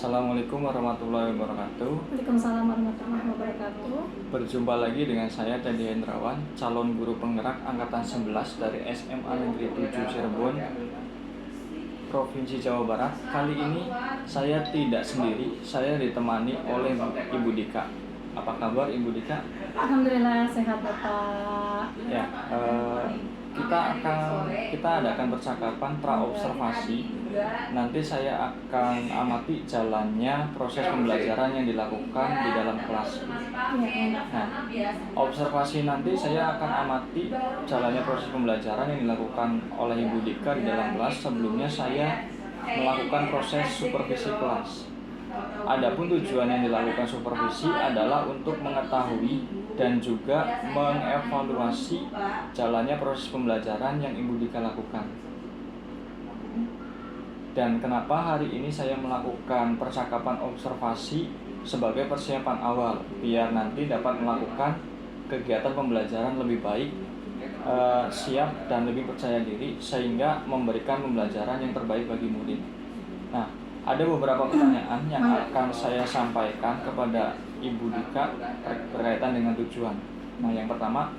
Assalamualaikum warahmatullahi wabarakatuh. Waalaikumsalam warahmatullahi wabarakatuh. Berjumpa lagi dengan saya Teddy Hendrawan, calon guru penggerak angkatan 11 dari SMA Negeri 7 Cirebon, Provinsi Jawa Barat. Kali ini saya tidak sendiri, saya ditemani oleh Ibu Dika. Apa kabar Ibu Dika? Alhamdulillah sehat Bapak. Ya, kita adakan percakapan praobservasi. Nanti saya akan amati jalannya proses pembelajaran yang dilakukan di dalam kelas. Nah, observasi nanti saya akan amati jalannya proses pembelajaran yang dilakukan oleh Ibu Dika di dalam kelas. Sebelumnya saya melakukan proses supervisi kelas. Adapun tujuan yang dilakukan supervisi adalah untuk mengetahui dan juga mengevaluasi jalannya proses pembelajaran yang Ibu Dika lakukan. Dan kenapa hari ini saya melakukan percakapan observasi sebagai persiapan awal, biar nanti dapat melakukan kegiatan pembelajaran lebih baik, siap dan lebih percaya diri, sehingga memberikan pembelajaran yang terbaik bagi murid. Nah, ada beberapa pertanyaan yang akan saya sampaikan kepada Ibu Dika berkaitan dengan tujuan. Nah, yang pertama,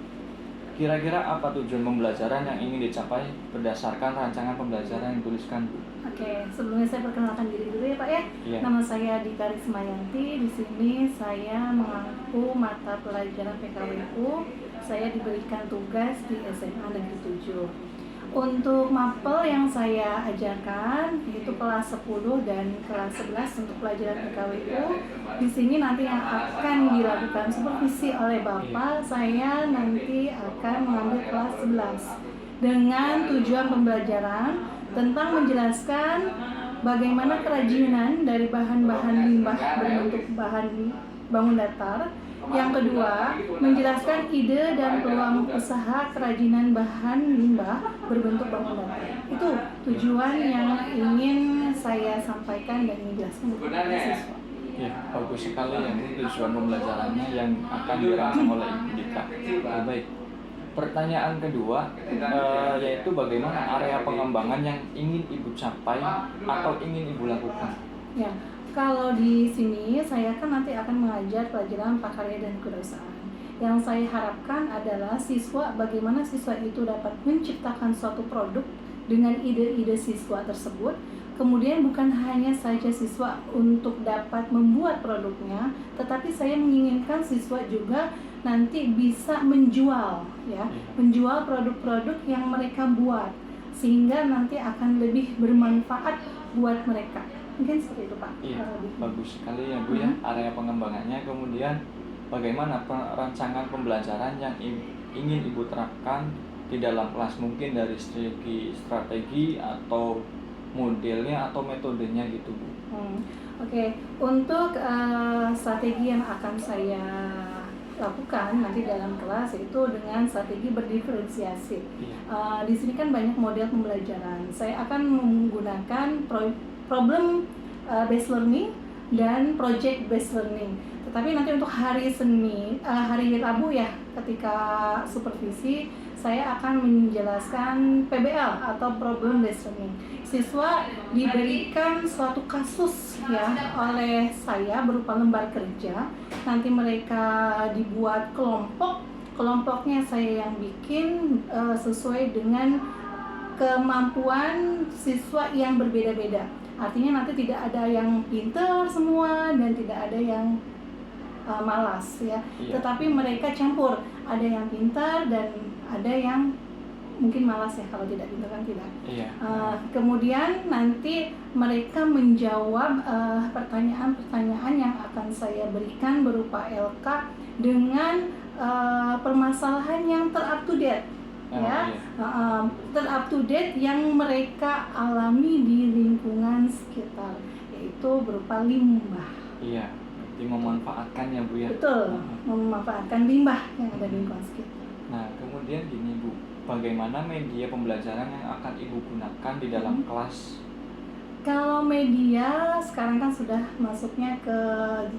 kira-kira apa tujuan pembelajaran yang ingin dicapai berdasarkan rancangan pembelajaran yang dituliskan, Bu? Oke, sebelumnya saya perkenalkan diri dulu ya Pak ya. Iya. Nama saya Dika Rismayanti. Di sini saya mengaku mata pelajaran PKWU. Saya diberikan tugas di SMA Negeri 7. Untuk mapel yang saya ajarkan yaitu kelas 10 dan kelas 11 untuk pelajaran PKWU. Di sini nanti yang akan dilakukan supervisi oleh Bapak, saya nanti akan mengambil kelas 11 dengan tujuan pembelajaran tentang menjelaskan bagaimana kerajinan dari bahan-bahan limbah berbentuk bahan bangun datar. Yang kedua, menjelaskan ide dan peluang usaha kerajinan bahan limbah berbentuk bangun datar. Itu tujuan yang ingin saya sampaikan dan dijelaskan kepada siswa. Ya, bagus sekali ya Bu, tujuan pembelajarannya yang akan dirancang oleh Ibu Dika. Baik. Pertanyaan kedua, yaitu bagaimana area pengembangan yang ingin Ibu capai atau ingin Ibu lakukan? Ya, kalau di sini saya kan nanti akan mengajar pelajaran prakarya dan kewirausahaan. Yang saya harapkan adalah siswa, bagaimana siswa itu dapat menciptakan suatu produk dengan ide-ide siswa tersebut. Kemudian bukan hanya saja siswa untuk dapat membuat produknya, tetapi saya menginginkan siswa juga nanti bisa menjual, ya, menjual produk-produk yang mereka buat, sehingga nanti akan lebih bermanfaat buat mereka. Mungkin seperti itu Pak. Iya, bagus sekali ya Bu ya, area pengembangannya. Kemudian bagaimana rancangan pembelajaran yang ingin Ibu terapkan di dalam kelas, mungkin dari strategi atau modelnya atau metodenya gitu Bu. Oke. Untuk strategi yang akan saya lakukan nanti dalam kelas itu dengan strategi berdiferensiasi. Di sini kan banyak model pembelajaran. Saya akan menggunakan problem based learning dan project based learning. Tetapi nanti untuk hari Rabu ya, ketika supervisi saya akan menjelaskan PBL atau problem based learning. Siswa diberikan suatu kasus ya oleh saya berupa lembar kerja. Nanti mereka dibuat kelompoknya saya yang bikin sesuai dengan kemampuan siswa yang berbeda-beda. Artinya nanti tidak ada yang pintar semua dan tidak ada yang malas ya. Tetapi mereka campur, ada yang pintar dan ada yang mungkin malas ya, kalau tidak pintar kan tidak. Kemudian nanti mereka menjawab pertanyaan-pertanyaan yang akan saya berikan berupa LK dengan permasalahan yang ter-up to date. Ter-up to date yang mereka alami di lingkungan sekitar, yaitu berupa limbah. Iya, berarti memanfaatkan ya Bu ya. Betul, memanfaatkan limbah yang ada di lingkungan sekitar. Nah, kemudian gini Bu, bagaimana media pembelajaran yang akan Ibu gunakan di dalam kelas? Kalau media sekarang kan sudah masuknya ke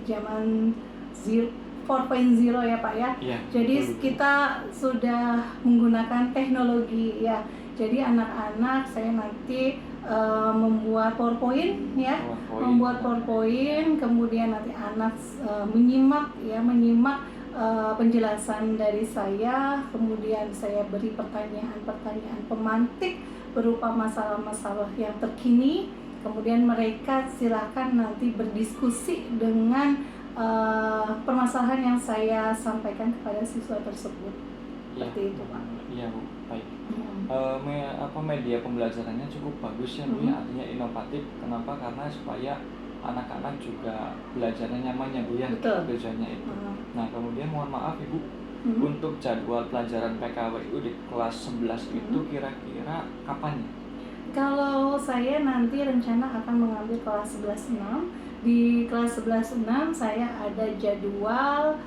zaman 4.0 ya Pak ya. Jadi kita sudah menggunakan teknologi ya. Jadi anak-anak saya nanti membuat PowerPoint ya, PowerPoint. membuat PowerPoint, kemudian nanti anak menyimak penjelasan dari saya, kemudian saya beri pertanyaan-pertanyaan pemantik berupa masalah-masalah yang terkini, kemudian mereka silakan nanti berdiskusi dengan permasalahan yang saya sampaikan kepada siswa tersebut. Seperti itu, Pak. Iya, Bu. Baik. Media pembelajarannya cukup bagus ya, Bu, ya, artinya inovatif. Kenapa? Karena supaya anak-anak juga belajarnya nyaman ya, Bu, ya. Betul. Tujuannya itu. Nah, kemudian mohon maaf Ibu, untuk jadwal pelajaran PKWU di kelas 11 itu kira-kira kapan ya? Kalau saya nanti rencana akan mengambil kelas 11-6. Di kelas 11-6 saya ada jadwal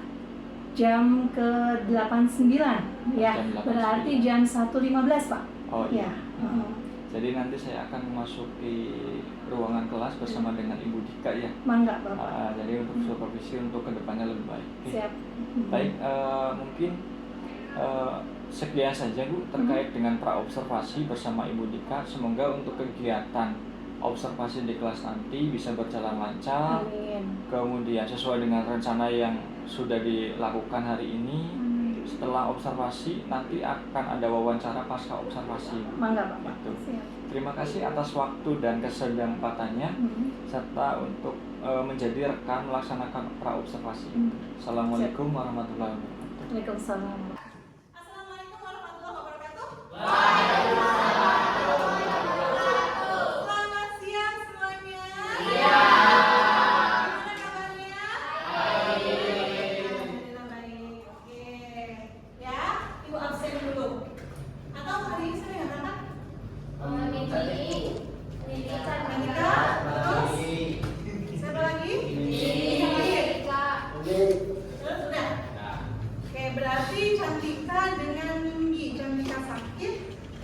jam ke-89 ya, berarti jam 1.15, Pak. Oh iya. Ya. Jadi nanti saya akan memasuki ruangan kelas bersama dengan Ibu Dika ya. Mangga, Bapak. Jadi untuk supervisi untuk kedepannya lebih baik. Siap. Baik, mungkin sekian saja Bu terkait dengan praobservasi bersama Ibu Dika. Semoga untuk kegiatan observasi di kelas nanti bisa berjalan lancar. Amin. Kemudian sesuai dengan rencana yang sudah dilakukan hari ini. Setelah observasi nanti akan ada wawancara pasca observasi. Mangga, Bapak. Siap. Terima kasih atas waktu dan kesedampatannya serta untuk menjadi rekan melaksanakan praobservasi. Assalamualaikum warahmatullahi wabarakatuh. Waalaikumsalam. Assalamualaikum warahmatullahi wabarakatuh. Selamat siang semuanya. Gimana kabarnya? Alhamdulillah baik. Oke. Ya, Ibu absen dulu. Atau hari ini saya nggak datang? Menika, terus siapa lagi? Terus udah. Oke, berarti Cantika dengan Nindi. Cantika sakit,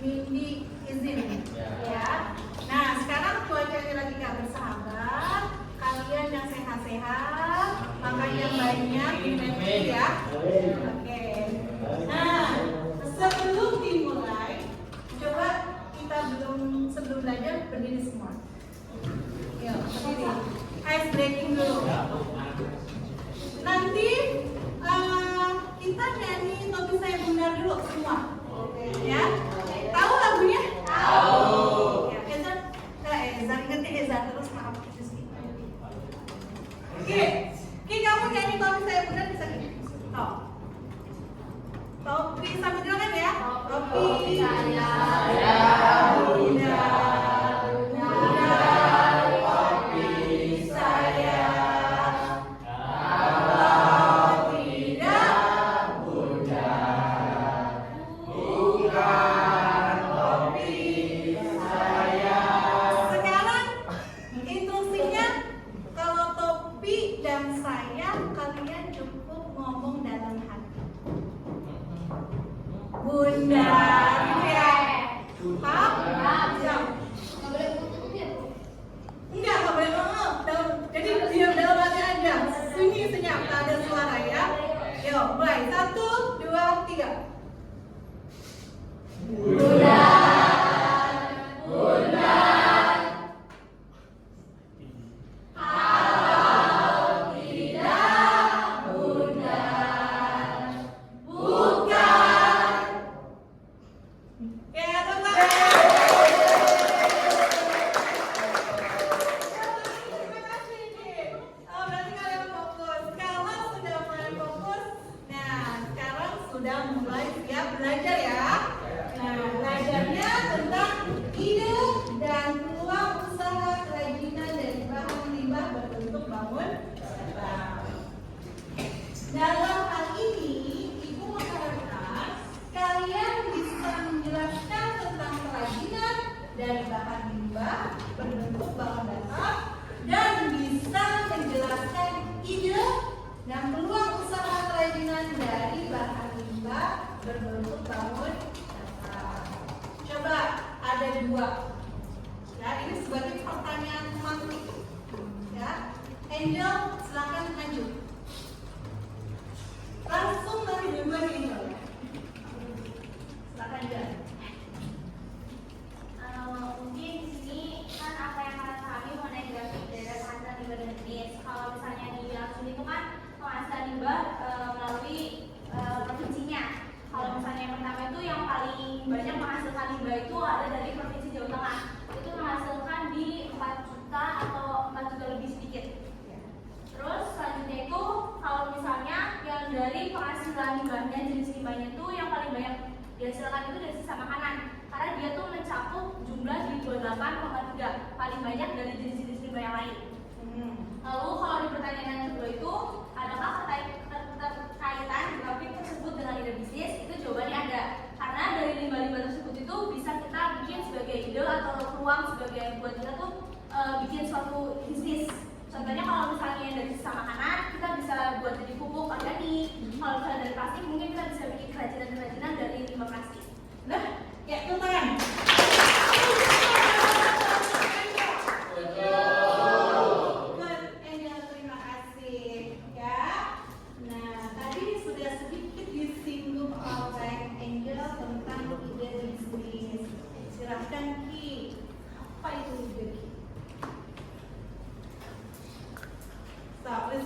Nindi izin. Ya. Nah, sekarang cuacanya lagi gak bersahabat. Kalian yang sehat-sehat, makan yang banyak, minum ya. Oke. Nah, sebelum dimulai, coba kita sebelum belajar berdiri semua. Yuk, berdiri. Ice breaking dulu. Nanti kita nyanyi Topi Saya Bundar dulu semua. Ya. Tahu lagunya? Tahu. Ya, Eza ingetnya Eza terus maaf Rizky. Oke, kamu nyanyi Topi Saya Bundar bisa gini. Topi sambil jalan ya. Topi saya bundar, bundar topi saya. Kalau tidak bundar, bukan topi saya. Sekarang instruksinya, kalau topi dan saya kalian cukup ngomong dalam hati. Bundar, gitu ya. Paham? Enggak boleh ngomong. Jadi diam dalam hati aja. Sunyi senyap, tak ada suara ya. Yuk, mulai 1, 2, 3. Bundar, bundar. Kalau tidak bundar, bukan. Ya, teman. Terima kasih, Cik. Berarti kalian fokus. Kalau sudah mulai fokus, nah sekarang sudah mulai siap belajar ya. Nah, belajarnya tentang ide dan peluang usaha kerajinan dari bahan limbah berbentuk bangun datang. Dalam hal ini, Ibu mengharapkan kalian bisa menjelaskan tentang kerajinan dari bahan limbah berbentuk bangun datar dan bisa menjelaskan ide dan peluang usaha kerajinan dari bahan limbah berbentuk bangun datar. Coba ada 2. Ya, ini sebagai pertanyaan mantik. Ya, Angel silakan maju. Langsung dari duluan Angel. Silakan Angel. Mungkin di sini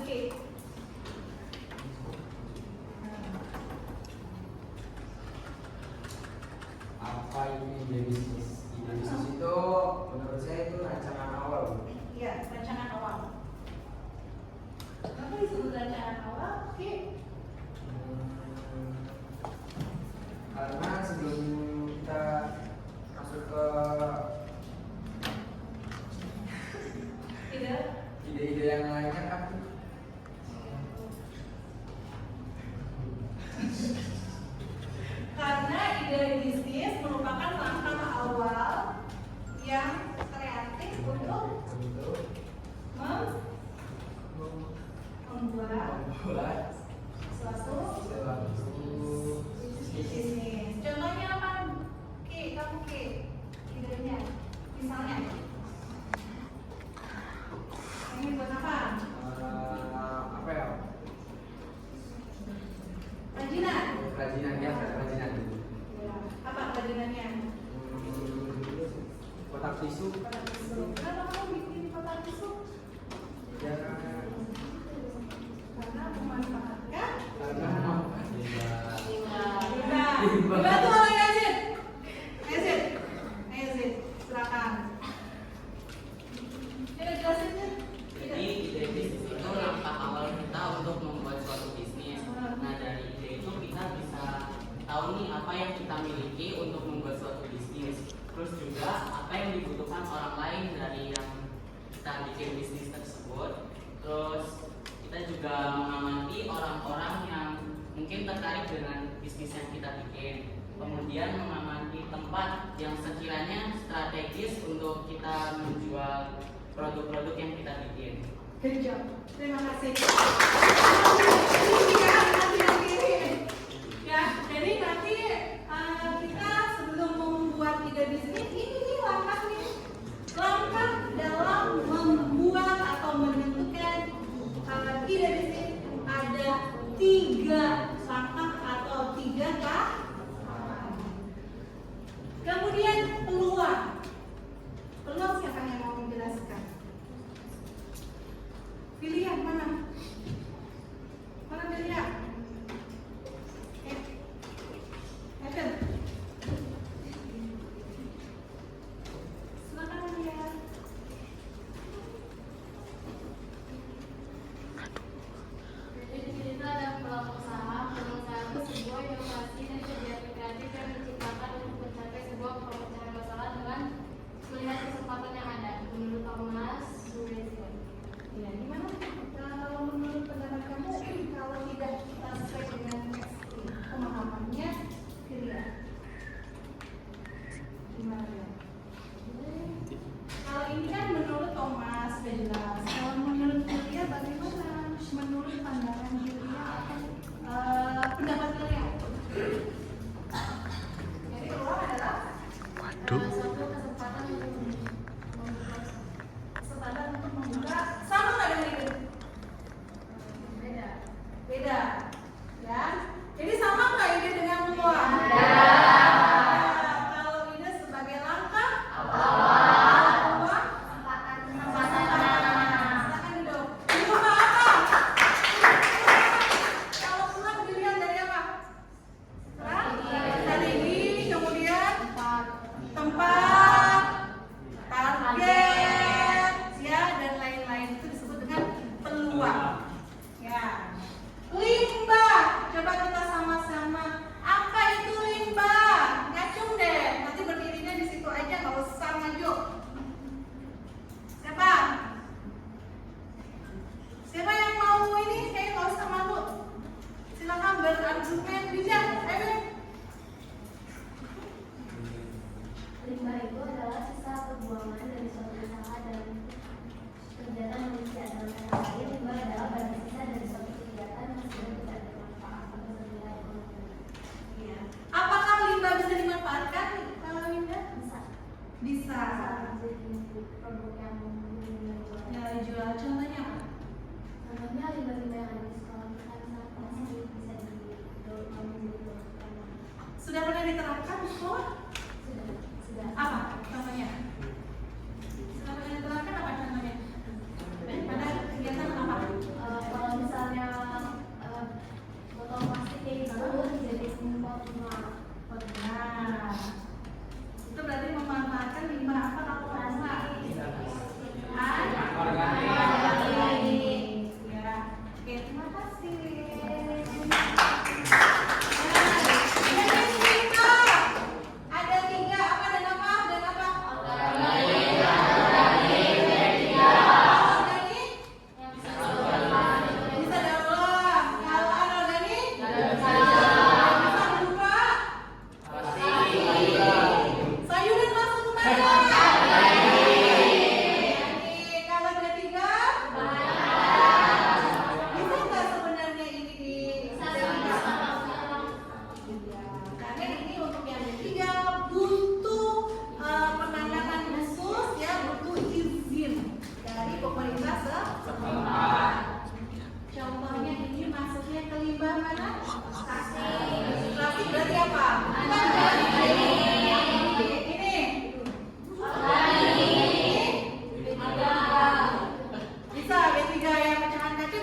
Ki? Apa ini ide bisnis? Ide bisnis itu menurut saya itu rancangan awal. Iya, rancangan awal. Kenapa disebut rancangan awal? Ki? Karena sebelum kita masuk ke Tidak. ide-ide yang lainnya kan Karena ide bisnis merupakan langkah awal yang kreatif untuk membuat suatu bisnis. Contohnya apa? Ki, kamu Ki, idenya. Misalnya, ini buat apa? apa ya? Kerajinan. Kerajinan ya, kerajinan. Ya. Apa kerajinannya? Kotak tisu. Kotak tisu. Kenapa kamu bikin kotak tisu? Ya, Karena memanfaatkan karena Dibantu oleh Yazid. Yazid, Yazid, silakan. Ini jelasin ya. Jadi ide bisnis itu langkah awal kita untuk membuat suatu bisnis. Nah dari ide itu kita bisa tahu nih apa yang kita miliki untuk membuat suatu bisnis. Terus juga apa yang dibutuhkan orang lain dari yang kita bikin bisnis tersebut. Terus kita juga mengamati orang-orang yang mungkin tertarik dengan bisnis yang kita bikin. Kemudian mengamati tempat yang sekiranya strategis untuk kita menjual produk-produk yang kita bikin. Good job. Terima kasih. Ya, jadi nanti kita sebelum membuat ide bisnis ini nih langkah langkah dalam membuat atau menentukan ide bisnis ada 3 langkah atau 3 tahapan. Kemudian peluang. Peluang siapa yang mau menjelaskan? Pilih yang mana?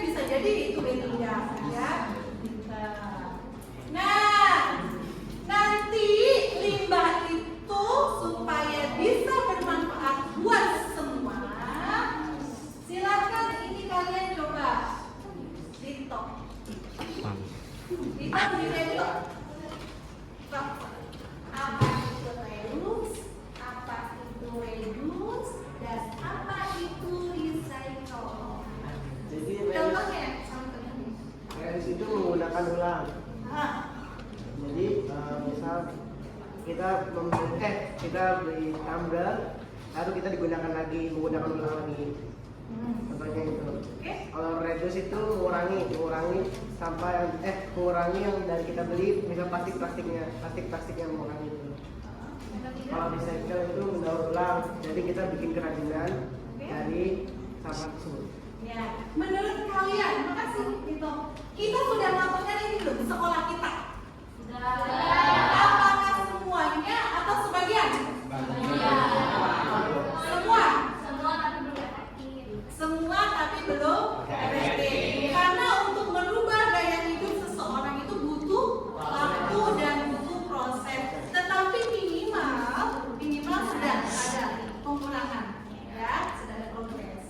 bisa jadi itu B3 ya. Nah, nanti limbah itu supaya bisa bermanfaat buat semua, silakan ini kalian coba TikTok. Kita berdiri dulu. Apa itu reuse? Apa itu reduce? Dan apa itu recycle? Jadi Contohnya, contohnya. reuse itu menggunakan ulang. Ah, Jadi misal kita kita beli tumbler, lalu kita digunakan lagi, menggunakan ulang lagi. Contohnya itu. Oke. Kalau reduce itu mengurangi sampah mengurangi yang dari kita beli, misal plastik yang mengurangi itu. Kalau recycle itu mendaur ulang, jadi kita bikin kerajinan dari sampah tersebut. Ya, menurut kalian, makasih gitu. Kita sudah melakukan ini belum di sekolah kita? Apakah semuanya atau sebagian? Semua tapi belum efektif. Karena untuk merubah gaya hidup seseorang itu butuh waktu dan butuh proses. Tetapi minimal sudah ada pengurangan, ya, sudah ada progres.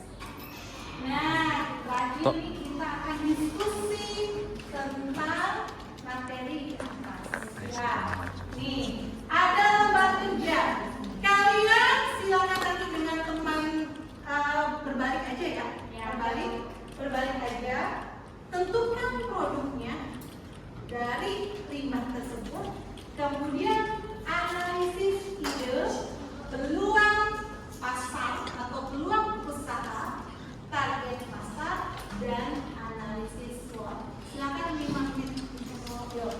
Nah, terakhir nih kita akan diskusi tentang materi atas. Ya, nih ada lembar kerja. Kalian silakan nanti dengan teman berbalik aja ya. Berbalik aja. Tentukan produknya dari limbah tersebut. Kemudian analisis ide, peluang pasar atau peluang usaha, target pasar, dan analisis SWOT. Silakan 5 menit untuk ngobrol.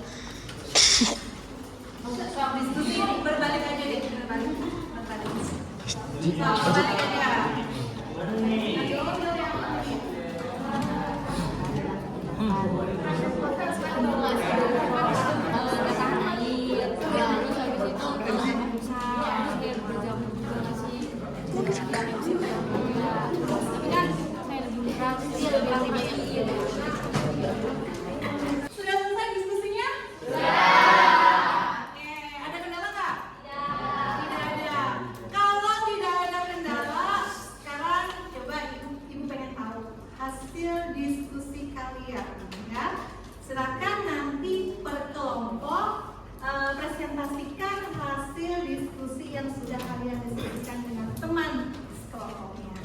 Soal diskusi berbalik aja deh, berbalik aja. Sudah selesai diskusinya? Oke, ada kendala nggak? Tidak ada. Kalau tidak ada kendala, sekarang coba ibu pengen tahu hasil diskusi kalian, ya. Silakan nanti per kelompok presentasikan hasil diskusi yang sudah kalian diskusikan dengan teman sekelompoknya.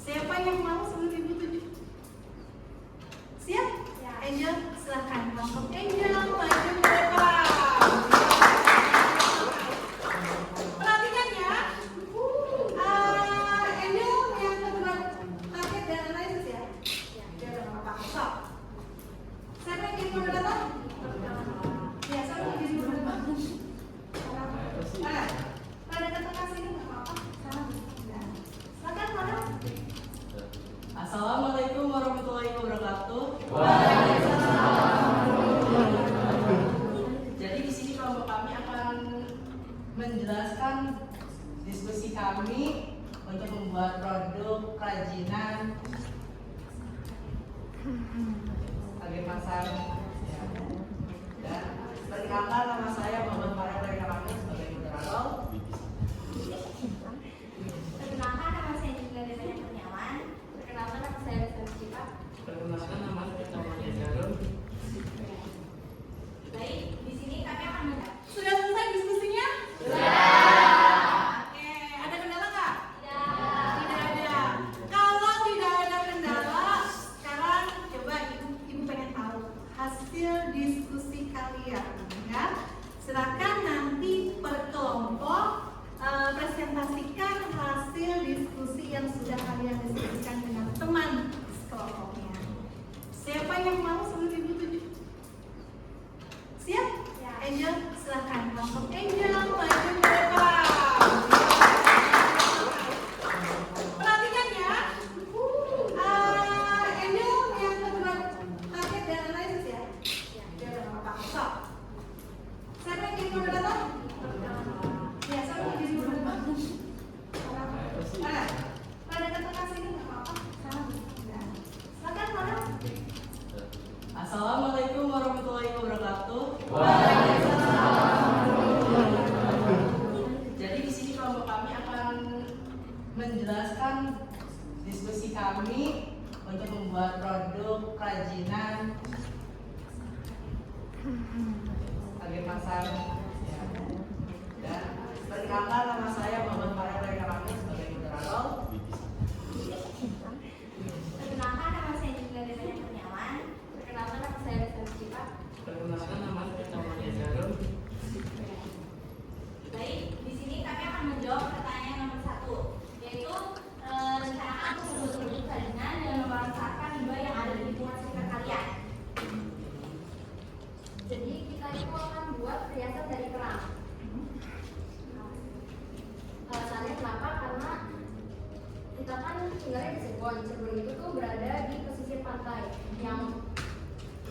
Siapa yang mau sebelum ibu tunjuk? Siap? Angel, silakan. Kelompok Angel, maju ke depan. Perhatikan ya. Angel yang kedua target dan analisis ya. Ya, udah apa-apa. So, siapa yang ingin datang? Ya, siapa yang ingin datang? Pada datang ke sini nggak apa-apa. Silakan, silakan. Assalamualaikum warahmatullahi wabarakatuh. Jadi di sini kelompok kami akan menjelaskan diskusi kami untuk membuat produk kerajinan sebagai pasar. Dan perkenalkan, nama saya Muhammad Farah dari kami sebagai moderator. Perkenalkan, nama saya juga Desanya Kurniawan. Perkenalkan, nama saya Rizal Cipa. Perkenalkan, nama saya Maria Jarum. Baik, di sini kami akan Sudah selesai diskusinya? Oke, ada kendala nggak? Tidak ada. Kalau tidak ada kendala, sekarang coba ibu pengen tahu hasil diskusi kalian, ya. Silakan nanti per kelompok presentasikan hasil diskusi yang sudah kalian diskusikan dengan teman sekelompoknya. Siapa yang mau sebelum ibu tunjuk? Siap? Angel, silakan. Kelompok Angel, maju ke depan. Perhatikan ya. Angel yang kedua target dan analisis ya. Ya, udah apa-apa. So, siapa yang ingin datang? Ya, siapa yang ingin datang? Pada datang ke sini nggak apa-apa. Silakan, silakan. membuat produk kerajinan sebagai pasar. Ya. Dan perkenalkan, nama saya Muhammad Farel Rekaramis sebagai moderator. Perkenalkan, nama saya juga Devanya Kurniawan. Perkenalkan, nama saya Rizal Cipa. Perkenalkan, nama saya Maria Jarum. Baik, di sini kami akan menjawab pertanyaan nomor 1, yaitu rencanakan produk kerajinan dan memanfaatkan limbah yang ada di lingkungan sekitar kalian. Jadi kita itu akan buat perhiasan dari kerang. Alasannya kenapa? Karena kita kan tinggalnya di Cirebon. Cirebon itu tuh berada di pesisir pantai yang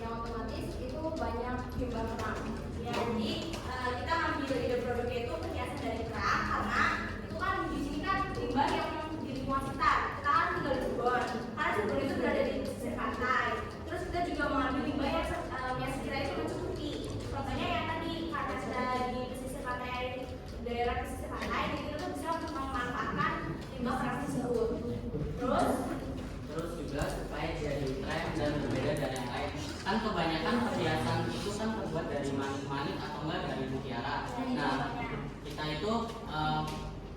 otomatis itu banyak limbah kerang. Ya, jadi kita ambil ide produknya itu perhiasan dari kerang karena itu kan di sini kan limbah yang di lingkungan sekitar. Kita kan tinggal di Cirebon. Karena Cirebon itu berada di pesisir pantai. Terus kita juga mengambil limbah yang sekiranya itu mencukupi. Contohnya yang tadi karena sudah di pesisir pantai, daerah pesisir pantai, jadi kita tuh bisa memanfaatkan limbah kerang tersebut. Terus juga supaya jadi tren dan berbeda dari yang lain. Kan kebanyakan perhiasan itu kan terbuat dari manik-manik atau enggak dari mutiara. Nah, kita itu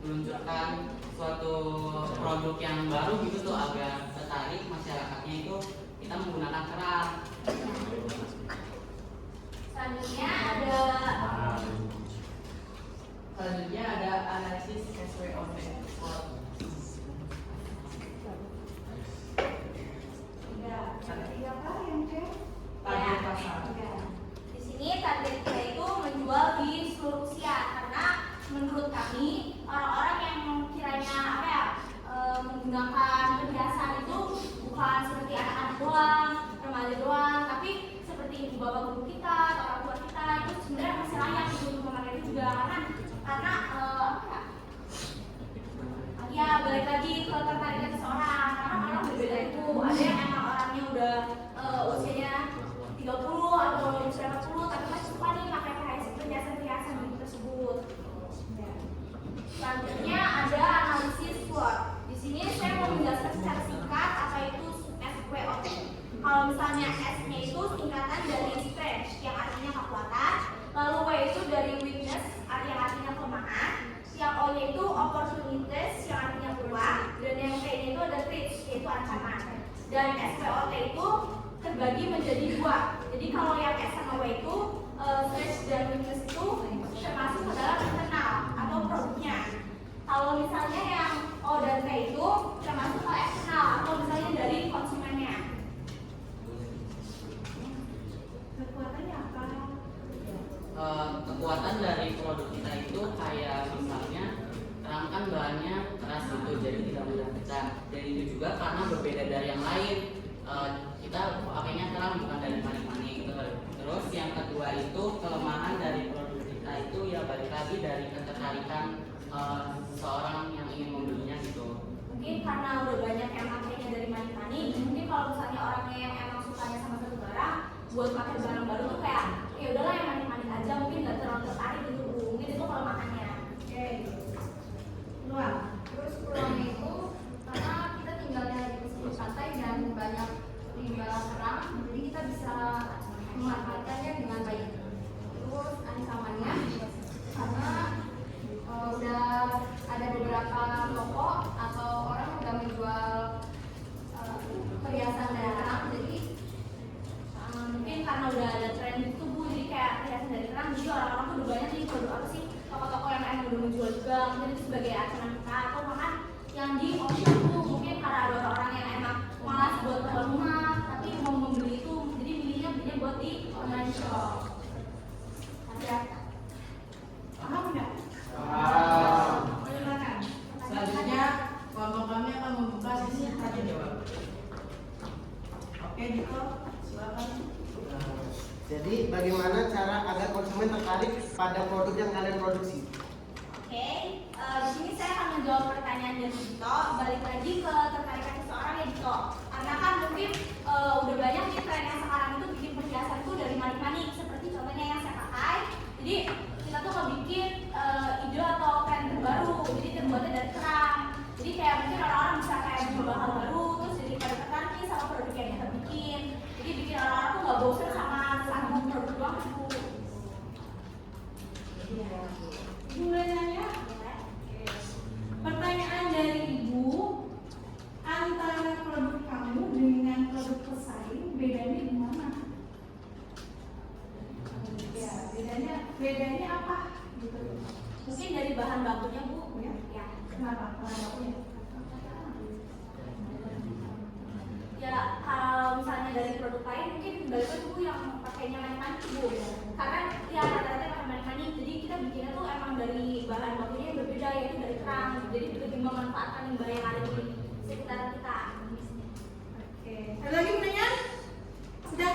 meluncurkan suatu produk yang baru gitu tuh agar tertarik masyarakatnya itu kita menggunakan kerang. Selanjutnya ada analisis SWOT. Tiga apa yang target pasar. di sini target kita itu menjual di seluruh usia karena menurut kami orang-orang yang kiranya menggunakan perhiasan itu bukan seperti anak-anak doang, remaja doang, tapi seperti ibu bapak guru kita, orang tua kita itu sebenarnya masih layak untuk memakai itu juga karena ya balik lagi ke tertarikan seseorang karena orang berbeda itu ada yang emang orangnya udah usianya 30 atau usia 40 tapi masih suka nih pakai perhiasan gitu tersebut. Selanjutnya ada analisis SWOT. Di sini saya mau menjelaskan secara singkat apa itu SWOT. Kalau misalnya S-nya itu singkatan dari strength yang artinya kekuatan, lalu W itu dari weakness yang artinya kelemahan, yang O-nya itu opportunities yang artinya peluang, dan yang T-nya itu ada threats yaitu ancaman. Dan SWOT itu terbagi menjadi dua. Jadi kalau yang S sama W itu strength dan weakness itu termasuk ke dalam internal atau produknya. Kalau misalnya yang O dan T itu termasuk ke eksternal atau misalnya dari konsumennya. Kekuatannya apa? Kekuatan dari produk kita itu kayak misalnya kerang kan bahannya keras gitu, jadi tidak mudah pecah. Dan itu juga karena berbeda dari yang lain, kita pakainya kerang bukan dari manik-manik gitu. Terus yang kedua itu kelemahan dari produk kita itu ya balik lagi dari ketertarikan seseorang yang ingin membelinya gitu. Mungkin karena udah banyak yang pakainya dari manik-manik, mungkin kalau misalnya orangnya yang emang sukanya sama satu barang, buat pakai barang baru tuh kayak ya udahlah yang manik-manik aja, mungkin nggak terlalu tertarik gitu. Mungkin itu kelemahannya. Oke. Peluang. Terus peluangnya itu karena kita tinggalnya di pesisir pantai dan banyak limbah kerang, jadi kita bisa memanfaatkannya dengan baik. Terus ancamannya karena udah ada beberapa toko atau orang udah menjual perhiasan dari kerang, jadi mungkin karena udah ada tren itu Bu, jadi kayak perhiasan dari kerang, jadi orang-orang tuh udah banyak nih produk apa sih toko-toko yang emang udah menjual juga, mungkin itu sebagai ancaman kita. Atau bahkan yang di offshore tuh mungkin karena ada orang yang emang malas buat keluar rumah tapi mau membeli itu, jadi belinya buat di online shop. Ada Paham nggak? Silakan. Selanjutnya kelompok kami akan membuka sesi tanya jawab. Oke, Dito, silakan. Jadi bagaimana cara agar konsumen tertarik pada produk yang kalian produksi? Oke, di sini saya akan menjawab pertanyaan dari Dito. Balik lagi ke tertarikan seseorang ya Dito. Karena kan mungkin udah banyak nih tren yang sekarang itu bikin perhiasan itu dari manik-manik. Seperti contohnya yang saya pakai. Jadi kita tuh mau bikin ide atau tren terbaru. Jadi terbuatnya dari kerang. Jadi kayak mungkin orang-orang bisa kayak mencoba hal baru, terus jadi pada tertarik sama produk yang bedanya apa? Gitu. Mungkin dari bahan bakunya Bu. Ya. Ya. Kenapa? Bahan bakunya? Ya kalau misalnya dari produk lain mungkin balik lagi Bu yang pakainya manik-manik Bu. Karena ya rata-rata pakai manik-manik, jadi kita bikinnya tuh emang dari bahan bakunya yang berbeda, yaitu dari kerang. Jadi lebih memanfaatkan limbah yang ada di sekitar kita. Oke. Ada lagi pertanyaan? Sudah?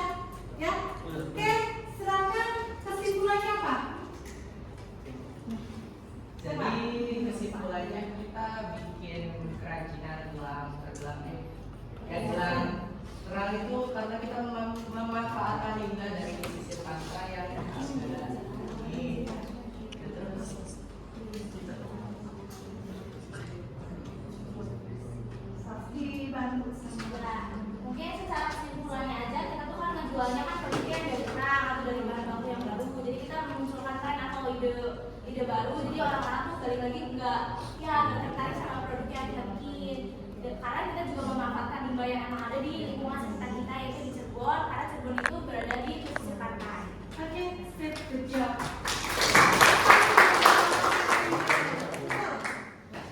Ya? Oke, silakan kesimpulannya apa? Jadi kesimpulannya kita bikin kerajinan gelang kerang itu karena kita memanfaatkan limbah dari pesisir pantai yang ada di terus Dibantu. Nah, mungkin secara kesimpulannya aja kita tuh kan ngejualnya kan produknya dari kerang atau dari bahan baku yang baru. Jadi kita memunculkan tren atau ide baru. Jadi orang-orang tuh balik lagi nggak tertarik sama produk yang kita bikin. Karena kita juga memanfaatkan limbah yang emang ada di lingkungan sekitar kita, yaitu di Cirebon. Karena Cirebon itu berada di pesisir pantai. Oke, sip, good job.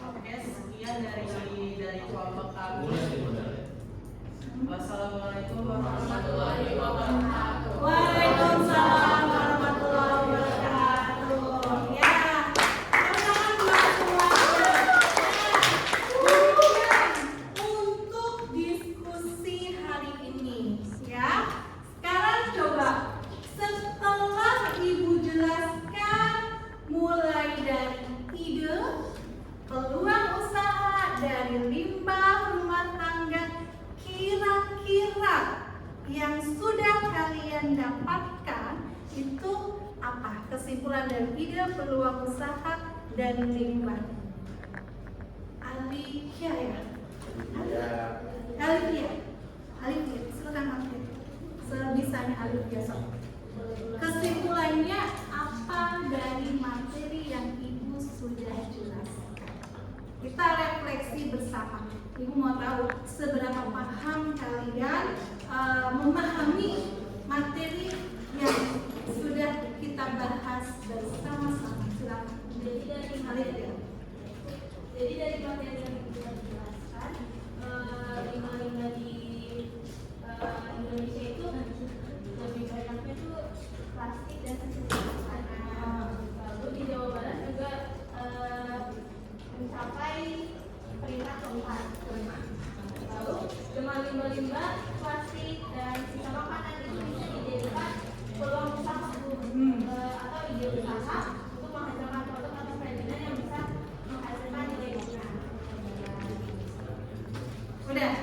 Oke, sekian dari kelompok kami. Wassalamualaikum warahmatullahi wabarakatuh. Waalaikumsalam warahmatullahi wabarakatuh. Ya, tangan buat semuanya. Kemudian untuk diskusi hari ini, ya. Sekarang coba setelah Ibu jelaskan mulai dari ide, peluang usaha dari limbah rumah tangga, kira-kira yang sudah kalian dapatkan itu apa? Kesimpulan dari ide, peluang usaha, dan limbah. Alifia ya? Alifia, silakan Alifia. Sebisanya Alifia sok. Kesimpulannya apa dari materi yang Ibu sudah jelaskan? Kita refleksi bersama. Ibu mau tahu seberapa paham kalian memahami materi yang sudah kita bahas bersama-sama. Silakan. Jadi dari materi yang kita jelaskan, limbah-limbah di Indonesia itu lebih banyaknya tuh plastik dan sisa. Lalu di Jawa Barat juga mencapai peringkat keempat. Lalu dengan limbah-limbah plastik dan sisa makanan itu bisa dijadikan peluang usaha atau ide usaha untuk menghasilkan produk atau kerajinan yang bisa menghasilkan nilai jual. Udah?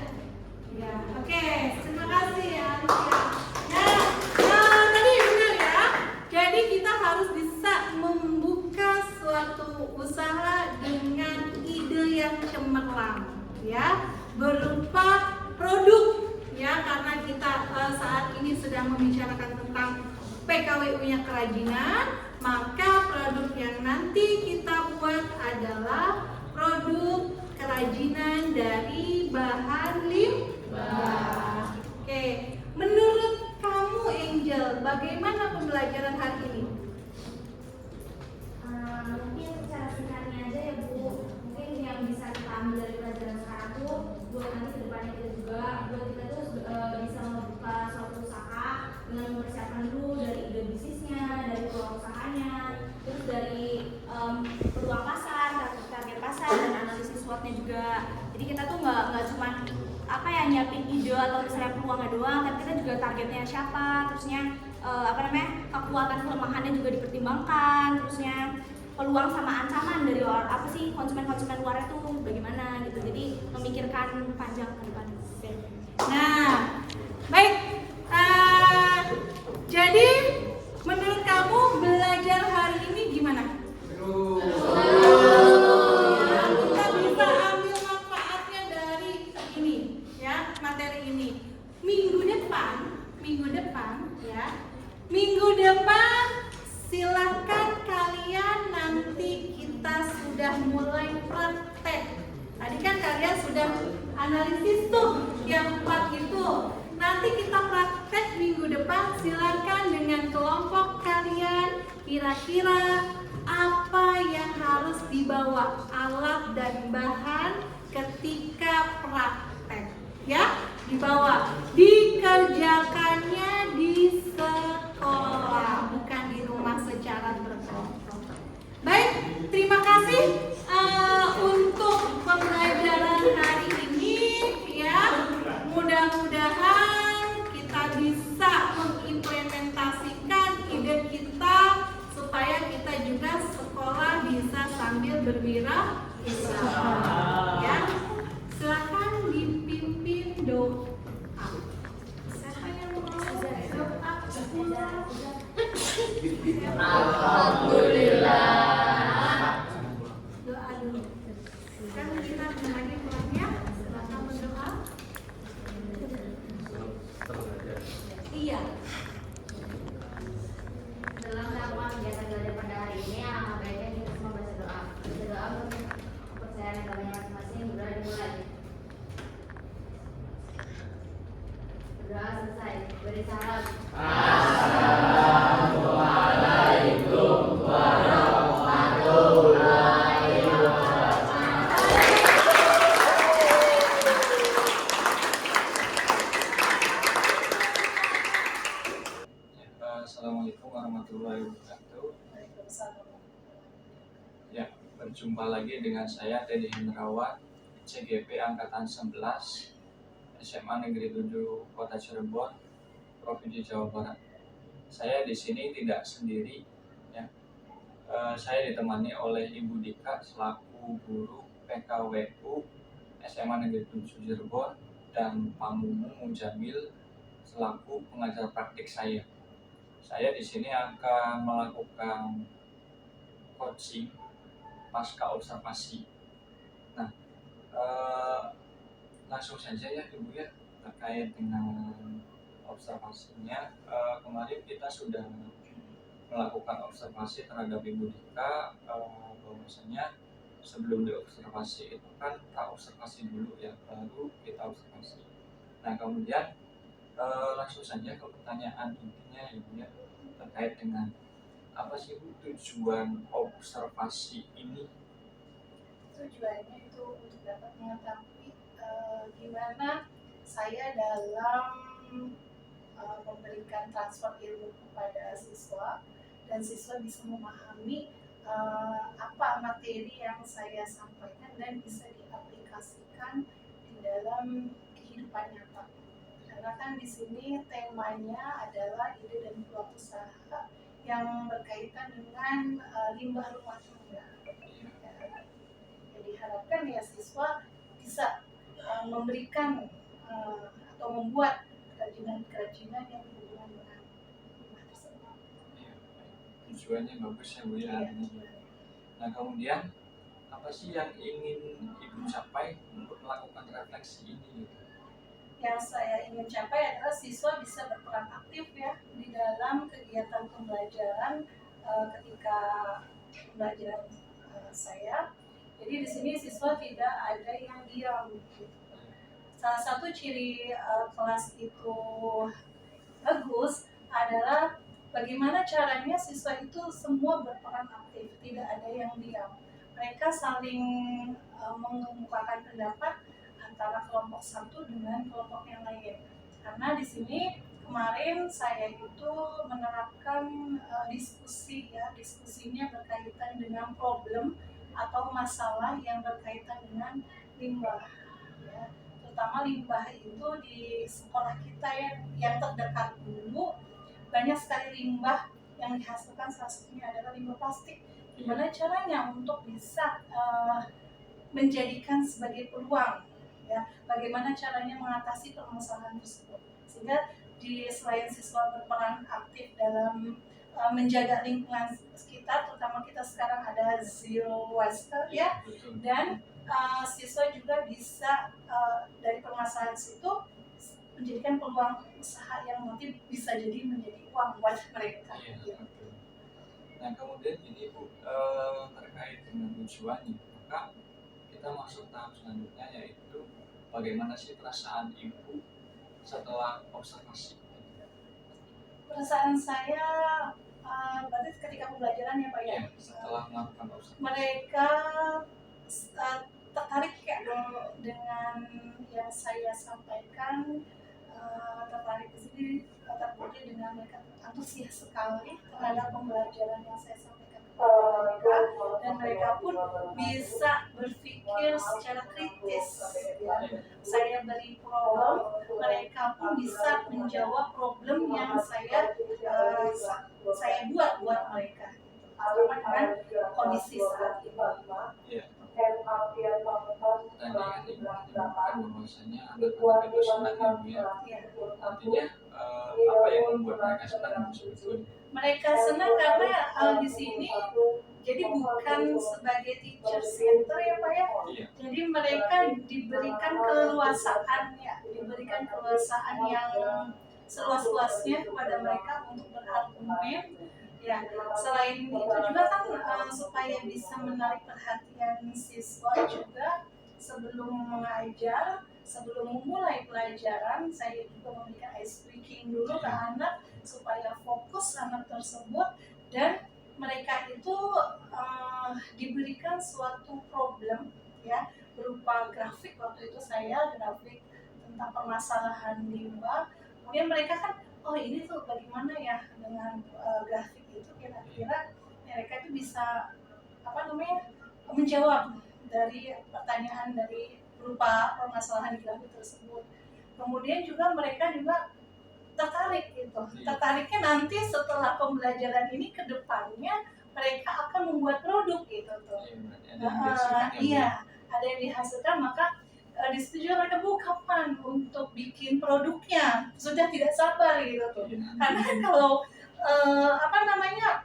Ya, oke. Terima kasih ya Alifia. Nah, tadi benar ya. Jadi kita harus bisa membuka suatu usaha dengan ide yang cemerlang, ya, berupa produk, ya, karena kita saat ini sedang membicarakan tentang PKWU-nya kerajinan, maka produk yang nanti kita buat adalah produk kerajinan dari bahan limbah. Oke, menurut kamu Angel, bagaimana pembelajaran hari ini? Mungkin secara singkatnya aja ya Bu, mungkin yang bisa kita ambil dari pelajaran sekarang tuh buat nanti kedepannya kita juga, buat kita tuh bisa membuka suatu usaha dengan mempersiapkan dulu dari ide bisnisnya, dari peluang usahanya, terus dari peluang pasar, target pasar, dan analisis SWOT-nya juga. Jadi kita tuh nggak cuma nyiapin ide atau misalnya peluangnya doang, tapi kita juga targetnya siapa, terusnya kekuatan kelemahannya juga dipertimbangkan, terusnya peluang sama ancaman dari konsumen-konsumen luar itu bagaimana gitu. Jadi memikirkan panjang ke depan. Nah, baik. Jadi menurut kamu belajar hari ini gimana? Kita bisa ambil manfaatnya dari ini, ya, materi ini. Minggu depan silahkan kalian, nanti kita sudah mulai praktek. Tadi kan kalian sudah analisis tuh yang 4 itu. Nanti kita praktek minggu depan, silakan dengan kelompok kalian Kira-kira apa yang harus dibawa alat dan bahan ketika praktek? Ya, dibawa. Dikerjakannya di sekolah, bukan di rumah secara berkelompok. Baik, terima kasih untuk pembelajaran hari ini ya. Mudah-mudahan kita bisa mengimplementasikan ide kita supaya kita juga sekolah bisa sambil berwirausaha. Ya, silakan dipimpin doa. Siapa yang mau doa? Doa dulu. Kan kita lagi keluarnya, silakan berdoa. Iya. Dalam rangka kegiatan belajar pada hari ini, alangkah baiknya kita semua baca doa. Baca doa untuk kepercayaan agamanya masing-masing. Berdoa dimulai. Berdoa selesai. Beri salam. Assalamualaikum warahmatullahi wabarakatuh. Ya, berjumpa lagi dengan saya Teddy Hendrawan, CGP Angkatan 11, SMA Negeri 7 Kota Cirebon, Provinsi Jawa Barat. Saya di sini tidak sendiri, ya. Saya ditemani oleh Ibu Dika selaku guru PKWU SMA Negeri 7 Cirebon dan Pak Mumu Mujamil selaku pengajar praktik saya. Saya di sini akan melakukan coaching pasca observasi. Nah, langsung saja ya Ibu ya terkait dengan observasinya. Kemarin kita sudah melakukan observasi terhadap Ibu Dika, bahwasanya sebelum diobservasi itu kan observasi dulu ya, baru kita observasi. Nah kemudian langsung saja ke pertanyaan intinya Ibu ya, terkait dengan apa sih Bu tujuan observasi ini? Tujuannya itu untuk dapat mengetahui gimana saya dalam memberikan transfer ilmu kepada siswa dan siswa bisa memahami apa materi yang saya sampaikan dan bisa diaplikasikan di dalam kehidupan nyata. Karena kan di sini temanya adalah ide dan peluang usaha yang berkaitan dengan limbah rumah tangga. Jadi diharapkan ya siswa bisa memberikan atau membuat kerajinan-kerajinan yang berhubungan dengan rumah tersebut. Tujuannya bagus ya Bu ya. Nah kemudian apa sih yang ingin Ibu capai untuk melakukan refleksi ini? Yang saya ingin capai adalah siswa bisa berperan aktif ya di dalam kegiatan pembelajaran ketika pembelajaran saya. Jadi di sini siswa tidak ada yang diam. Salah satu ciri kelas itu bagus adalah bagaimana caranya siswa itu semua berperan aktif, tidak ada yang diam. Mereka saling mengemukakan pendapat antara kelompok satu dengan kelompok yang lain. Karena di sini kemarin saya itu menerapkan diskusi ya, diskusinya berkaitan dengan problem atau masalah yang berkaitan dengan limbah. Ya. Terutama limbah itu di sekolah kita yang terdekat dulu banyak sekali limbah yang dihasilkan, salah satunya adalah limbah plastik. Gimana caranya untuk bisa menjadikan sebagai peluang? Ya, bagaimana caranya mengatasi permasalahan tersebut sehingga selain siswa berperan aktif dalam menjaga lingkungan sekitar, terutama kita sekarang ada zero waste ya, dan siswa juga bisa dari permasalahan itu menjadikan peluang usaha yang nanti bisa jadi menjadi uang buat mereka. Iya, betul. Nah kemudian ini Bu, terkait dengan tujuannya, maka kita masuk tahap selanjutnya yaitu bagaimana sih perasaan Ibu setelah observasi? Perasaan saya berarti ketika pembelajaran ya Pak ya. Ya, setelah melakukan observasi. Mereka tertarik ya dengan yang saya sampaikan, tertarik di sini, tertarik dengan mereka antusias sekali terhadap pembelajaran yang saya sampaikan kepada mereka, dan mereka pun bisa berpikir secara kritis ya. Saya beri problem, mereka pun bisa menjawab problem yang saya buat mereka, terutama dengan kondisi saat ini. Ya. Tadi kan Ibu menyebutkan bahwasanya anak-anak itu senang ya Bu ya. Artinya apa yang membuat mereka senang sebetulnya? Mereka senang karena di sini jadi bukan sebagai teacher center ya Pak ya. Iya. Jadi mereka diberikan keleluasaan ya, diberikan keleluasaan yang seluas-luasnya kepada mereka untuk berargumen. Ya, selain itu juga kan supaya bisa menarik perhatian siswa juga, sebelum mengajar, sebelum memulai pelajaran, saya juga memberikan ice breaking dulu ke anak supaya fokus anak tersebut, dan mereka itu diberikan suatu problem ya, berupa grafik. Waktu itu saya grafik tentang permasalahan limbah. Kemudian mereka kan, oh ini tuh bagaimana ya dengan grafik itu, kira-kira mereka itu bisa menjawab dari pertanyaan dari berupa permasalahan di grafik tersebut. Kemudian juga mereka juga tertarik gitu. Tertariknya nanti setelah pembelajaran ini ke depannya mereka akan membuat produk gitu tuh. Iya, ada yang dihasilkan, maka di situ juga mereka kapan untuk bikin produknya, sudah tidak sabar gitu tuh. Karena kalau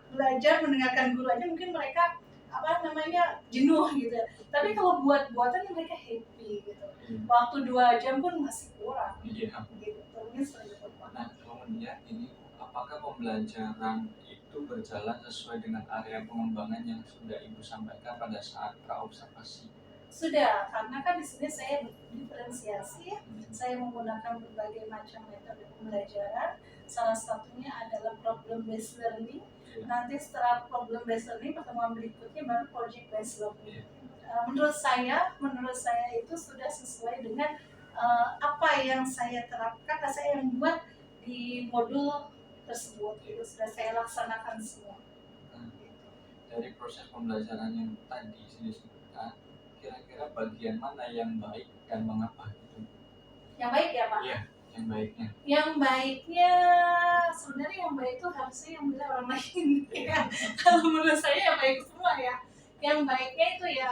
belajar mendengarkan guru aja mungkin mereka jenuh gitu. Tapi kalau buat-buatan mereka happy gitu. Waktu 2 jam pun masih kurang. Iya. Gitu. Nah, kemudian ini apakah pembelajaran itu berjalan sesuai dengan area pengembangan yang sudah Ibu sampaikan pada saat praobservasi? Sudah, karena kan di sini saya diferensiasi, saya menggunakan berbagai macam metode pembelajaran. Salah satunya adalah problem based learning. Nanti setelah problem based learning, pertemuan berikutnya baru project based learning. Menurut saya itu sudah sesuai dengan apa yang saya terapkan, saya yang buat di modul tersebut, itu sudah saya laksanakan semua. Dari proses pembelajaran yang tadi disebutkan, kira-kira bagian mana yang baik dan mengapa gitu? Yang baik ya Pak? Iya, yang baiknya. Yang baiknya sebenarnya yang baik itu harusnya yang bilang orang lain ya. Kalau menurut saya yang baik semua ya. Yang baiknya itu ya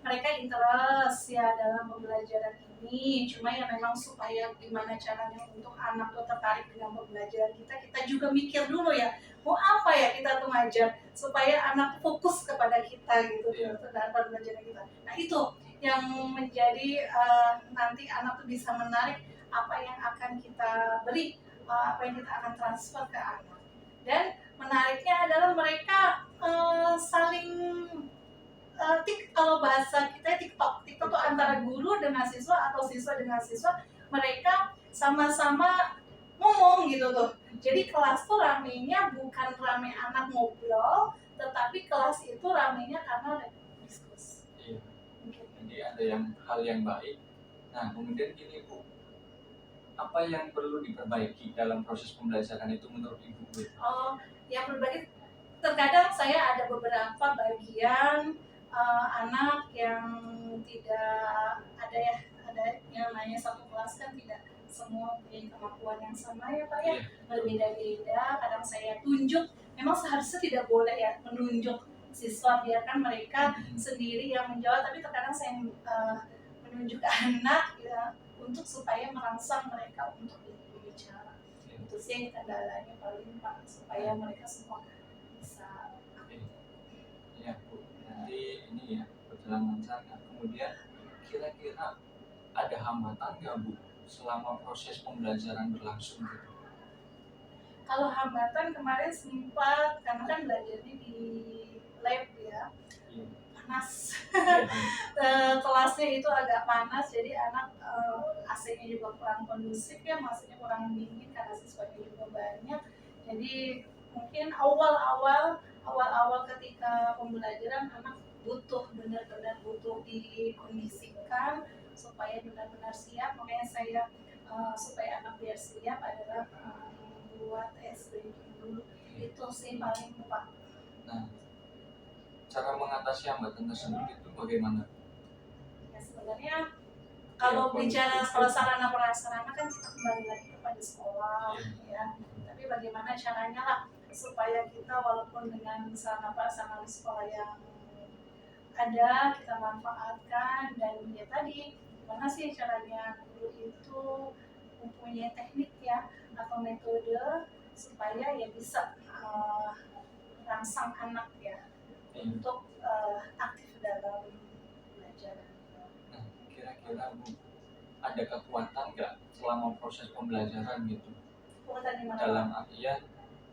mereka interest ya dalam pembelajaran ini. Cuma ya memang supaya gimana caranya untuk anak tuh tertarik dengan pembelajaran kita juga mikir dulu ya. Mau apa ya kita tuh ngajar supaya anak fokus kepada kita gitu terhadap pembelajaran kita. Nah itu yang menjadi nanti anak tuh bisa menarik apa yang akan kita beri, apa yang kita akan transfer ke anak. Dan menariknya adalah mereka saling kalau bahasa kita TikTok tuh antara guru dengan siswa atau siswa dengan siswa, mereka sama-sama ngomong gitu tuh. Jadi kelas tuh ramenya bukan rame anak ngobrol, tetapi kelas itu ramenya karena ada diskusi. Iya. Jadi ada hal yang baik. Nah kemudian gini Bu, apa yang perlu diperbaiki dalam proses pembelajaran itu menurut Ibu? Yang perbaiki, terkadang saya ada beberapa bagian anak yang tidak ada yang namanya satu kelas kan tidak semua punya kemampuan yang sama ya Pak ya, berbeda-beda. Kadang saya tunjuk, memang seharusnya tidak boleh ya menunjuk siswa, biarkan mereka sendiri yang menjawab, tapi terkadang saya menunjuk anak ya untuk supaya merangsang mereka untuk berbicara. Itu sih kendalanya paling Pak, supaya mereka semua bisa. Ya Bu, nanti ini ya berjalan lancar. Kemudian kira-kira ada hambatan nggak Bu selama proses pembelajaran berlangsung gitu? Kalau hambatan kemarin sempat, karena kan belajarnya di lab ya, panas. Kelasnya itu agak panas, jadi anak AC-nya juga kurang kondusif ya, maksudnya kurang dingin karena siswanya juga banyak. Jadi mungkin awal-awal ketika pembelajaran anak benar-benar butuh dikondisikan supaya benar-benar siap. Makanya saya supaya anak biar siap adalah membuat SBG dulu. Itu sih paling Pak. Nah, cara mengatasi hambatan tersebut itu bagaimana? Ya sebenarnya kalau bicara sarana prasarana kan kita kembali lagi kepada sekolah ya. Tapi bagaimana caranya lah supaya kita walaupun dengan sarana prasarana sekolah yang ada kita manfaatkan, dan ya tadi gimana sih caranya guru itu mempunyai teknik ya atau metode supaya ya bisa rangsang anak ya untuk aktif dalam belajar. Nah, kira-kira Bu, ada kekuatan nggak selama proses pembelajaran gitu? Kekuatan di mana? Dalam artian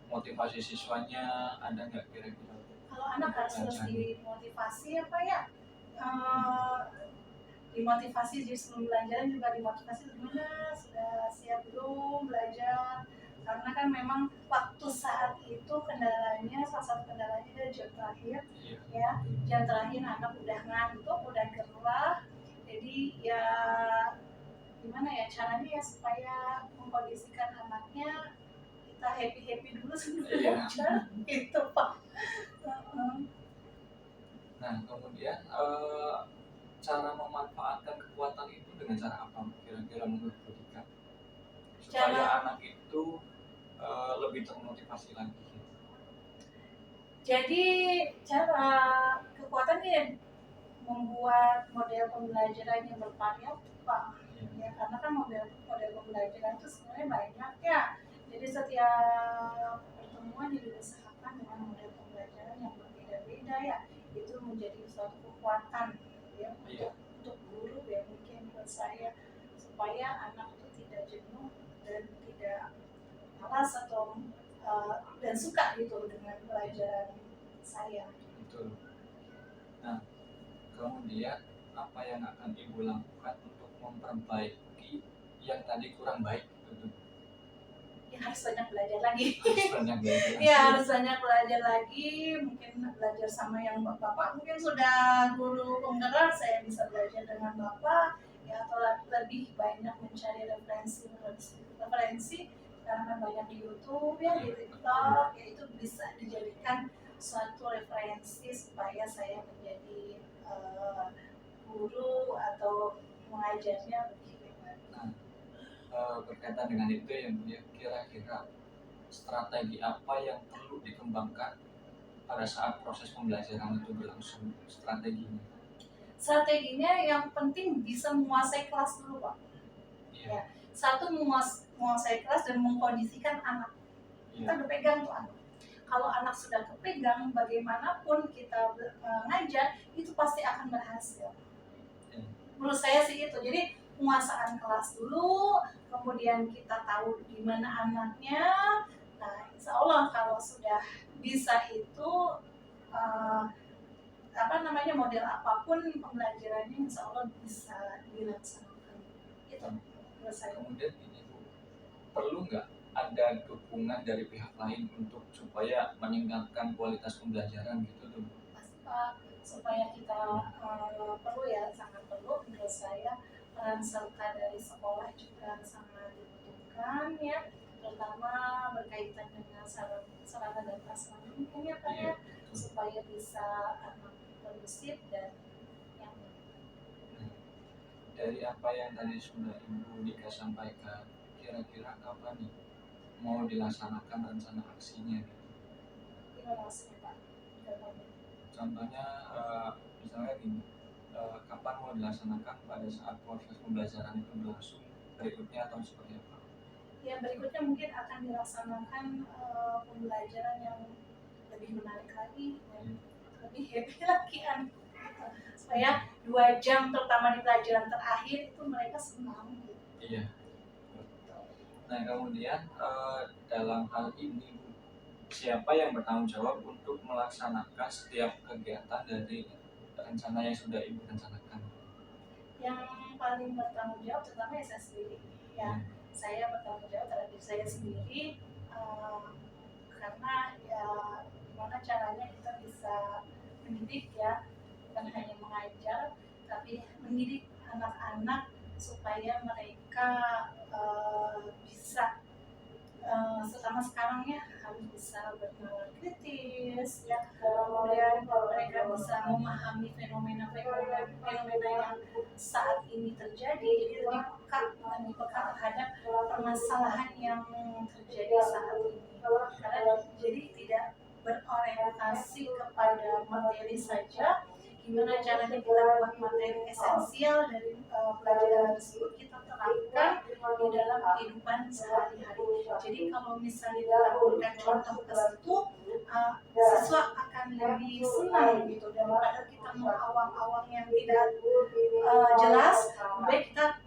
motivasi siswanya ada nggak kira-kira? Kalau anak harus dimotivasi apa ya? Dimotivasi di sebelum belajar, juga dimotivasi gimana sudah siap belum belajar, karena kan memang waktu saat itu kendalanya, salah satu kendalanya adalah jam terakhir ya, jam terakhir anak udah ngantuk, udah gerah, jadi ya gimana ya caranya ya supaya mengkondisikan anaknya kita happy dulu sebelum belajar itu Pak. Nah, kemudian cara memanfaatkan kekuatan itu dengan cara apa kira-kira menurut Bu Dika? Supaya anak itu lebih termotivasi lagi. Jadi cara kekuatannya membuat model pembelajaran yang bervariatif Pak. Ya, karena kan model pembelajaran itu sebenarnya banyak ya. Jadi setiap pertemuan diusahakan dengan model pembelajaran yang berbeda-beda ya. Itu menjadi suatu kekuatan ya untuk guru ya, mungkin buat saya, supaya anak itu tidak jenuh dan tidak malas atau dan suka gitu dengan pelajaran saya. Betul. Nah, kemudian apa yang akan Ibu lakukan untuk memperbaiki yang tadi kurang baik? Ya harus banyak belajar lagi. Harus banyak belajar lagi. Mungkin belajar sama yang Bapak mungkin sudah guru penggerak, saya bisa belajar dengan Bapak ya, atau lebih banyak mencari referensi karena kan banyak di YouTube ya, di TikTok ya, itu bisa dijadikan suatu referensi supaya saya menjadi guru atau mengajarnya lebih baik. Berkaitan dengan itu ya, kira-kira strategi apa yang perlu dikembangkan pada saat proses pembelajaran itu berlangsung? Strateginya yang penting bisa menguasai kelas dulu Pak. Ya. Satu, menguasai kelas dan mengkondisikan anak. Kita udah pegang tuh anak. Kalau anak sudah kepegang, bagaimanapun kita ngajar itu pasti akan berhasil. Menurut saya sih itu. Jadi penguasaan kelas dulu, kemudian kita tahu di mana anaknya. Nah, insya Allah kalau sudah bisa itu model apapun pembelajarannya insya Allah bisa dilaksanakan. Itu menurut saya. Kemudian ini Bu, perlu nggak ada dukungan dari pihak lain untuk supaya meningkatkan kualitas pembelajaran gitu tuh? Pasti Pak, supaya kita perlu ya, sangat perlu menurut saya. Peran serta dari sekolah juga sangat dibutuhkan ya, terutama berkaitan dengan sarana dan prasarana mungkin ya Pak ya, supaya bisa kondusif dan yang dari apa yang tadi sudah Ibu Dika sampaikan, kira-kira kapan nih mau dilaksanakan rencana aksinya? Gimana maksudnya Pak? Contohnya misalnya gini, kapan mau dilaksanakan pada saat proses pembelajaran itu berlangsung, berikutnya atau seperti apa? Ya berikutnya mungkin akan dilaksanakan pembelajaran yang lebih menarik lagi, lebih happy lagi supaya 2 jam terutama di pelajaran terakhir itu mereka senang. Iya. Nah kemudian dalam hal ini siapa yang bertanggung jawab untuk melaksanakan setiap kegiatan dari rencana yang sudah Ibu rencanakan? Yang paling bertanggung jawab terutama saya sendiri ya. Saya bertanggung jawab terhadap diri saya sendiri. karena ya gimana caranya kita bisa mendidik ya, bukan hanya mengajar tapi mendidik anak-anak supaya mereka bisa terutama sekarang ya harus bisa bernalar kritis ya, kemudian mereka bisa memahami fenomena yang saat ini terjadi, jadi lebih peka terhadap permasalahan yang terjadi saat ini, karena jadi tidak berorientasi kepada materi saja. Gimana caranya kita buat materi esensial dari pelajaran tersebut kita terapkan di dalam kehidupan sehari-hari. Jadi kalau misalnya kita berikan contoh ke situ, siswa akan lebih senang gitu daripada kita mengawang-awang yang tidak jelas. Baik kita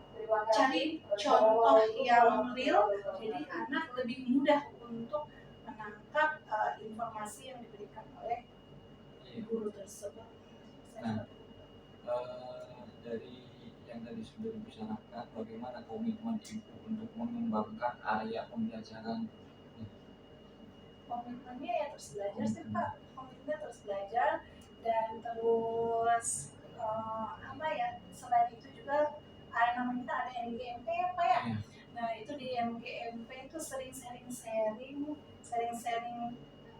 cari contoh yang real, jadi anak lebih mudah untuk menangkap informasi yang diberikan oleh guru tersebut. Nah, dari yang tadi sudah dibicarakan, bagaimana komitmen ibu untuk mengembangkan area pembelajaran? Komitmennya ya terus belajar sih Pak, komitmennya terus belajar dan terus apa ya, selain itu juga namanya ada MGMP ya Pak ya. Nah itu di MGMP itu sering sharing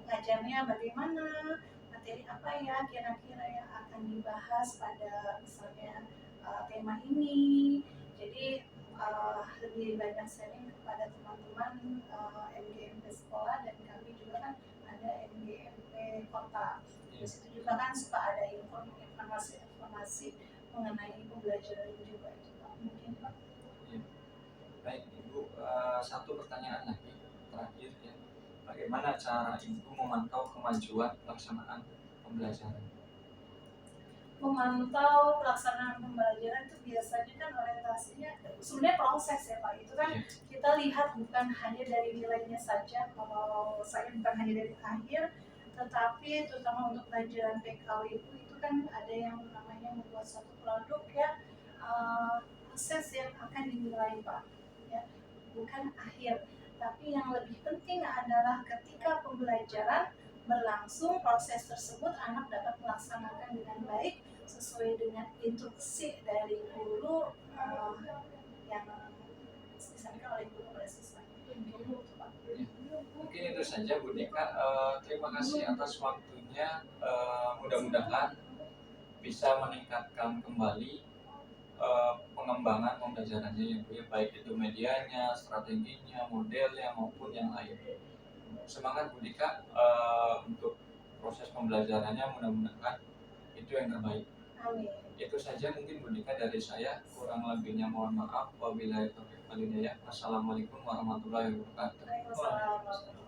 ngajarnya bagaimana, materi apa ya kira-kira yang akan dibahas pada misalnya tema ini. Jadi lebih banyak sharing kepada teman-teman MGMP sekolah, dan kami juga kan ada MGMP kota. Di situ juga kan suka ada informasi mengenai pembelajaran juga itu Pak. Mungkin Pak. Ya. Baik Ibu, satu pertanyaan lagi terakhir ya. Bagaimana cara Ibu memantau kemajuan pelaksanaan pembelajaran? Memantau pelaksanaan pembelajaran itu biasanya kan orientasinya sebenarnya proses ya Pak. Itu kan kita lihat bukan hanya dari nilainya saja. Kalau saya bukan hanya dari akhir, tetapi terutama untuk pelajaran PKW itu kan ada yang namanya membuat suatu produk ya, proses yang akan dinilai Pak ya, bukan akhir. Tapi yang lebih penting adalah ketika pembelajaran berlangsung, proses tersebut anak dapat melaksanakan dengan baik sesuai dengan instruksi dari guru yang disampaikan oleh guru pada siswa. Mungkin itu saja Bu Dika. Terima kasih atas waktunya. Mudah-mudahan bisa meningkatkan kembali pengembangan pembelajarannya ya Bu ya, baik itu medianya, strateginya, modelnya maupun yang lain. Semangat Bu Dika untuk proses pembelajarannya, mudah-mudahan itu yang terbaik. Amin. Itu saja mungkin Bu Dika dari saya, kurang lebihnya mohon maaf. Wabillahi taufiq wal hidayah. Wassalamualaikum warahmatullahi wabarakatuh. Waalaikumsalam.